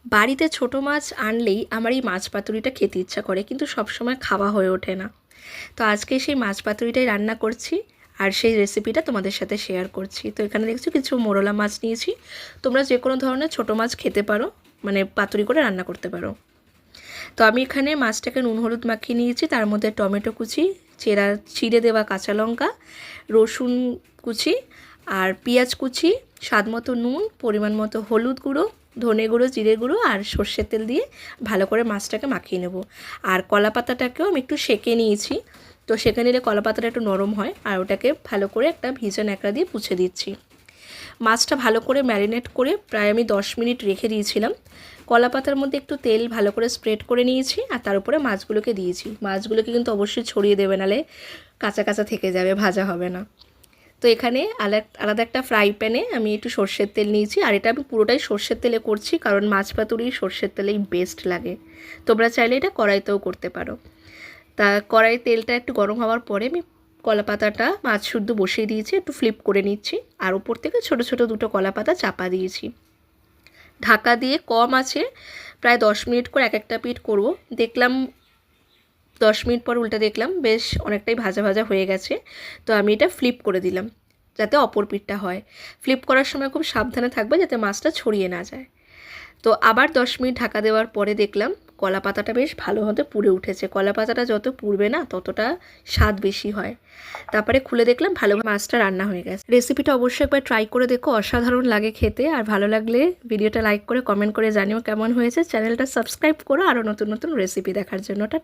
বাড়িতে ছোট মাছ আনলেই আমার এই মাছ পাতুরিটা খেতে ইচ্ছা করে, কিন্তু সবসময় খাওয়া হয়ে ওঠে না। তো আজকে সেই মাছ পাতুরিটাই রান্না করছি, আর সেই রেসিপিটা তোমাদের সাথে শেয়ার করছি। তো এখানে দেখছো কিছু মোরলা মাছ নিয়েছি। তোমরা যে কোনো ধরনের ছোট মাছ খেতে পারো, মানে পাতুরি করে রান্না করতে পারো। তো আমি এখানে মাছটাকে নুন হলুদ মাখিয়ে নিয়েছি, তার মধ্যে টমেটো কুচি, চিড়ে দেওয়া কাঁচা লঙ্কা, রসুন কুচি আর পেঁয়াজ কুচি, স্বাদ মতো নুন, পরিমাণ মতো হলুদ গুঁড়ো, ধনে গুঁড়ো, জিরে গুঁড়ো আর সর্ষের তেল দিয়ে ভালো করে মাছটাকে মাখিয়ে নেব। আর কলা পাতাটাকেও আমি একটু সেঁকে নিয়েছি, তো সেঁকে নিলে কলা পাতাটা একটু নরম হয়। আর ওটাকে ভালো করে একটা ভিজা ন্যাকড়া দিয়ে পুছে দিচ্ছি। মাছটা ভালো করে ম্যারিনেট করে প্রায় আমি 10 মিনিট রেখে দিয়েছিলাম। কলা পাতার মধ্যে একটু তেল ভালো করে স্প্রেড করে নিয়েছি, আর তার উপরে মাছগুলোকে দিয়েছি। মাছগুলোকে কিন্তু অবশ্যই ছড়িয়ে দেবে, নাহলে কাঁচা কাঁচা থেকে যাবে, ভাজা হবে না। তো এখানে আলাদা একটা ফ্রাই প্যানে আমি একটু সর্ষের তেল নিয়েছি, আর এটা আমি পুরোটাই সর্ষের তেলে করছি, কারণ মাছ পাতুরি সর্ষের তেলেই বেস্ট লাগে। তোমরা চাইলে এটা কড়াইতেও করতে পারো। তা কড়াই তেলটা একটু গরম হওয়ার পরে আমি কলা পাতাটা মাছ শুদ্ধ বসিয়ে দিয়েছি, একটু ফ্লিপ করে নিচ্ছি, আর উপর থেকে ছোটো ছোটো দুটো কলা পাতা চাপা দিয়েছি। ঢাকা দিয়ে কম আছে প্রায় 10 মিনিট করে এক একটা পিঠ করব। দেখলাম 10 মিনিট পর উল্টা দেখলাম বেশ অনেকটাই ভাজা ভাজা হয়ে গেছে। তো আমি এটা ফ্লিপ করে দিলাম যাতে অপর পিঠটা হয়। ফ্লিপ করার সময় খুব সাবধানে থাকবে যাতে মাছটা ছড়িয়ে না যায়। তো আবার 10 মিনিট ঢাকা দেওয়ার পরে দেখলাম কলা পাতাটা বেশ ভালোভাবে পুড়ে উঠেছে। কলা পাতাটা যত পুড়বে না ততটা স্বাদ বেশি হয়। তারপরে খুলে দেখলাম ভালো মাছটা রান্না হয়ে গেছে। রেসিপিটা অবশ্যই একবার ট্রাই করে দেখো, অসাধারণ লাগে খেতে। আর ভালো লাগলে ভিডিওটা লাইক করে কমেন্ট করে জানিও কেমন হয়েছে। চ্যানেলটা সাবস্ক্রাইব করো আরও নতুন নতুন রেসিপি দেখার জন্য। টাটা।